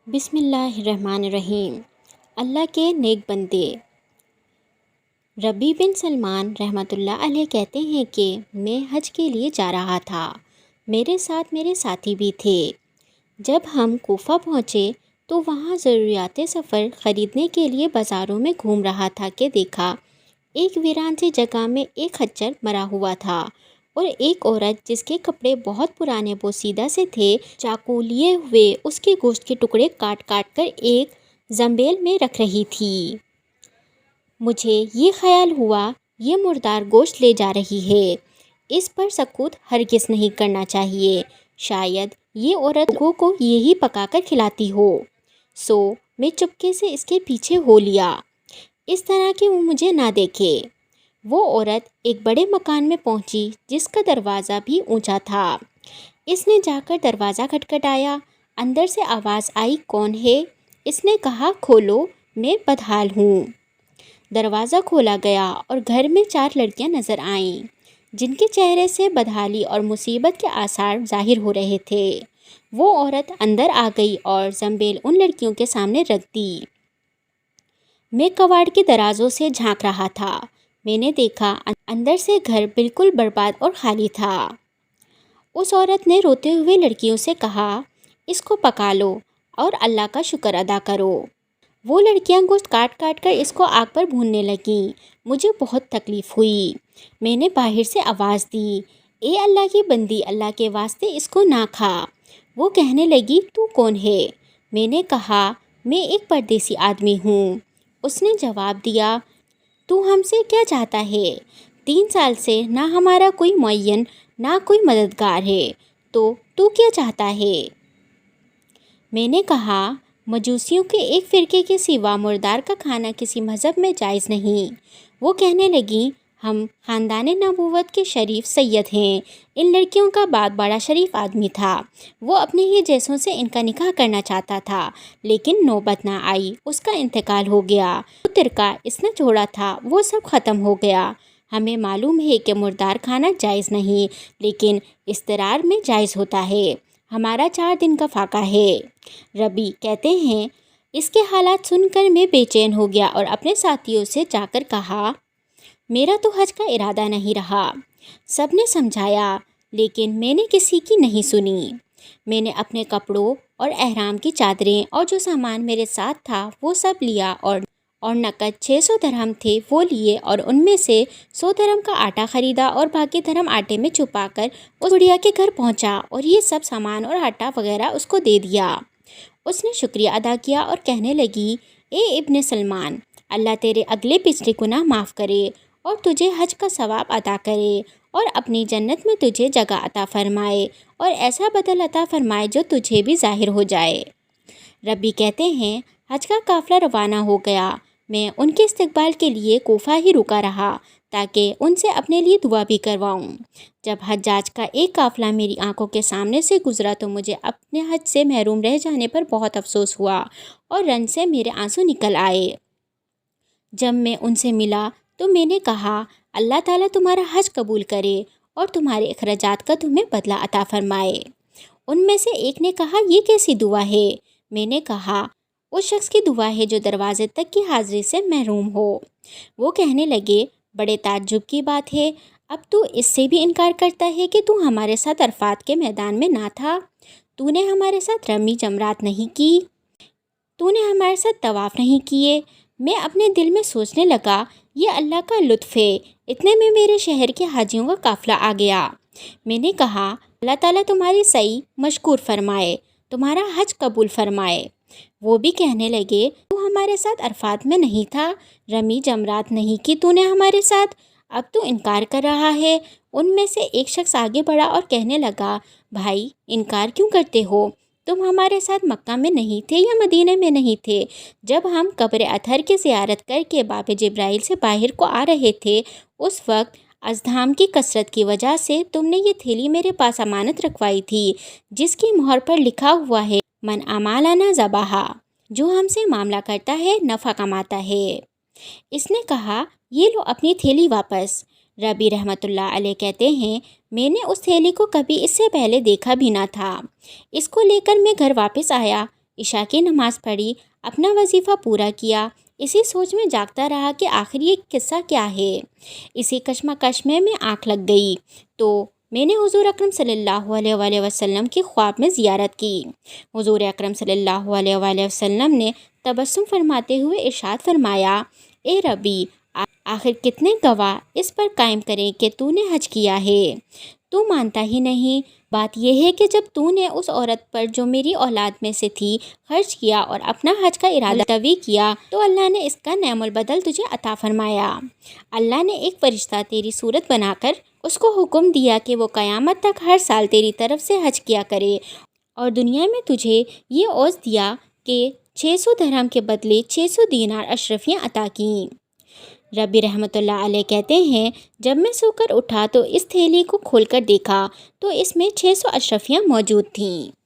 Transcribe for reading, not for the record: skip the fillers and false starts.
بسم اللہ الرحمن الرحیم۔ اللہ کے نیک بندے۔ ربیع بن سلمان رحمۃ اللہ علیہ کہتے ہیں کہ میں حج کے لیے جا رہا تھا، میرے ساتھ میرے ساتھی بھی تھے۔ جب ہم کوفہ پہنچے تو وہاں ضروریات سفر خریدنے کے لیے بازاروں میں گھوم رہا تھا کہ دیکھا ایک ویران سی جگہ میں ایک خچر مرا ہوا تھا اور ایک عورت جس کے کپڑے بہت پرانے بوسیدہ سے تھے، چاقو لیے ہوئے اس کے گوشت کے ٹکڑے کاٹ کاٹ کر ایک زنبیل میں رکھ رہی تھی۔ مجھے یہ خیال ہوا یہ مردار گوشت لے جا رہی ہے، اس پر سکوت ہرگز نہیں کرنا چاہیے، شاید یہ عورت لوگوں کو یہی پکا کر کھلاتی ہو۔ سو میں چپکے سے اس کے پیچھے ہو لیا، اس طرح کہ وہ مجھے نہ دیکھے۔ وہ عورت ایک بڑے مکان میں پہنچی جس کا دروازہ بھی اونچا تھا۔ اس نے جا کر دروازہ کھٹکھٹایا، اندر سے آواز آئی، کون ہے؟ اس نے کہا، کھولو، میں بدحال ہوں۔ دروازہ کھولا گیا اور گھر میں 4 لڑکیاں نظر آئیں جن کے چہرے سے بدحالی اور مصیبت کے آثار ظاہر ہو رہے تھے۔ وہ عورت اندر آ گئی اور زنبیل ان لڑکیوں کے سامنے رکھ دی۔ میں کواڑ کی درازوں سے جھانک رہا تھا، میں نے دیکھا اندر سے گھر بالکل برباد اور خالی تھا۔ اس عورت نے روتے ہوئے لڑکیوں سے کہا، اس کو پکا لو اور اللہ کا شکر ادا کرو۔ وہ لڑکیاں گوشت کاٹ کاٹ کر اس کو آگ پر بھوننے لگیں۔ مجھے بہت تکلیف ہوئی۔ میں نے باہر سے آواز دی، اے اللہ کی بندی، اللہ کے واسطے اس کو نہ کھا۔ وہ کہنے لگی، تو کون ہے؟ میں نے کہا، میں ایک پردیسی آدمی ہوں۔ اس نے جواب دیا، تو ہم سے کیا چاہتا ہے؟ 3 سال سے نہ ہمارا کوئی معین نہ کوئی مددگار ہے، تو کیا چاہتا ہے؟ میں نے کہا، مجوسیوں کے ایک فرقے کے سوا مردار کا کھانا کسی مذہب میں جائز نہیں۔ وہ کہنے لگیں، ہم خاندان نبوت کے شریف سید ہیں۔ ان لڑکیوں کا باپ بڑا شریف آدمی تھا، وہ اپنے ہی جیسوں سے ان کا نکاح کرنا چاہتا تھا، لیکن نوبت نہ آئی، اس کا انتقال ہو گیا۔ جو ترکہ اس نے چھوڑا تھا وہ سب ختم ہو گیا۔ ہمیں معلوم ہے کہ مردار کھانا جائز نہیں، لیکن اضطرار میں جائز ہوتا ہے۔ ہمارا 4 دن کا فاقہ ہے۔ ربیع کہتے ہیں، اس کے حالات سن کر میں بے چین ہو گیا اور اپنے ساتھیوں سے جا کر کہا، میرا تو حج کا ارادہ نہیں رہا۔ سب نے سمجھایا لیکن میں نے کسی کی نہیں سنی۔ میں نے اپنے کپڑوں اور احرام کی چادریں اور جو سامان میرے ساتھ تھا وہ سب لیا اور نقد 600 درہم تھے وہ لیے اور ان میں سے 100 درہم کا آٹا خریدا اور باقی درہم آٹے میں چھپا کر اس بڑھیا کے گھر پہنچا اور یہ سب سامان اور آٹا وغیرہ اس کو دے دیا۔ اس نے شکریہ ادا کیا اور کہنے لگی، اے ابن سلمان، اللہ تیرے اگلے پچھلے گناہ معاف کرے اور تجھے حج کا ثواب عطا کرے اور اپنی جنت میں تجھے جگہ عطا فرمائے اور ایسا بدل عطا فرمائے جو تجھے بھی ظاہر ہو جائے۔ ربیع کہتے ہیں، حج کا قافلہ روانہ ہو گیا۔ میں ان کے استقبال کے لیے کوفہ ہی رکا رہا تاکہ ان سے اپنے لیے دعا بھی کرواؤں۔ جب حجاج کا ایک قافلہ میری آنکھوں کے سامنے سے گزرا تو مجھے اپنے حج سے محروم رہ جانے پر بہت افسوس ہوا اور رنج سے میرے آنسو نکل آئے۔ جب میں ان سے ملا تو میں نے کہا، اللہ تعالیٰ تمہارا حج قبول کرے اور تمہارے اخراجات کا تمہیں بدلہ عطا فرمائے۔ ان میں سے ایک نے کہا، یہ کیسی دعا ہے؟ میں نے کہا، اس شخص کی دعا ہے جو دروازے تک کی حاضری سے محروم ہو۔ وہ کہنے لگے، بڑے تعجب کی بات ہے، اب تو اس سے بھی انکار کرتا ہے کہ تو ہمارے ساتھ عرفات کے میدان میں نہ تھا، تو نے ہمارے ساتھ رمی جمرات نہیں کی، تو نے ہمارے ساتھ طواف نہیں کیے۔ میں اپنے دل میں سوچنے لگا، یہ اللہ کا لطف ہے۔ اتنے میں میرے شہر کے حاجیوں کا قافلہ آ گیا۔ میں نے کہا، اللہ تعالیٰ تمہاری سعی مشکور فرمائے، تمہارا حج قبول فرمائے۔ وہ بھی کہنے لگے، تو ہمارے ساتھ عرفات میں نہیں تھا، رمی جمرات نہیں کی تو نے ہمارے ساتھ، اب تو انکار کر رہا ہے۔ ان میں سے ایک شخص آگے بڑھا اور کہنے لگا، بھائی انکار کیوں کرتے ہو؟ تم ہمارے ساتھ مکہ میں نہیں تھے یا مدینہ میں نہیں تھے؟ جب ہم قبر اطہر کی زیارت کر کے باب جبرائیل سے باہر کو آ رہے تھے، اس وقت ازدحام کی کثرت کی وجہ سے تم نے یہ تھیلی میرے پاس امانت رکھوائی تھی جس کی مہر پر لکھا ہوا ہے، من عملنا ذبحا، جو ہم سے معاملہ کرتا ہے نفع کماتا ہے۔ اس نے کہا، یہ لو اپنی تھیلی واپس۔ ربیع رحمۃ اللہ علیہ کہتے ہیں، میں نے اس تھیلی کو کبھی اس سے پہلے دیکھا بھی نہ تھا۔ اس کو لے کر میں گھر واپس آیا۔ عشاء کی نماز پڑھی، اپنا وظیفہ پورا کیا، اسی سوچ میں جاگتا رہا کہ آخر یہ قصہ کیا ہے۔ اسی کشمکش میں آنکھ لگ گئی تو میں نے حضور اکرم صلی اللہ علیہ وآلہ وسلم کی خواب میں زیارت کی۔ حضور اکرم صلی اللہ علیہ وآلہ وسلم نے تبسم فرماتے ہوئے ارشاد فرمایا، اے ربی، آخر کتنے گواہ اس پر قائم کریں کہ تو نے حج کیا ہے؟ تو مانتا ہی نہیں۔ بات یہ ہے کہ جب تو نے اس عورت پر جو میری اولاد میں سے تھی خرچ کیا اور اپنا حج کا ارادہ ملتوی کیا تو اللہ نے اس کا نعم البدل تجھے عطا فرمایا۔ اللہ نے ایک فرشتہ تیری صورت بنا کر اس کو حکم دیا کہ وہ قیامت تک ہر سال تیری طرف سے حج کیا کرے، اور دنیا میں تجھے یہ عوض دیا کہ 600 درہم کے بدلے 600 دینار اشرفیاں عطا کیں۔ ربی رحمۃ اللہ علیہ کہتے ہیں، جب میں سو کر اٹھا تو اس تھیلی کو کھول کر دیکھا تو اس میں 600 اشرفیاں موجود تھیں۔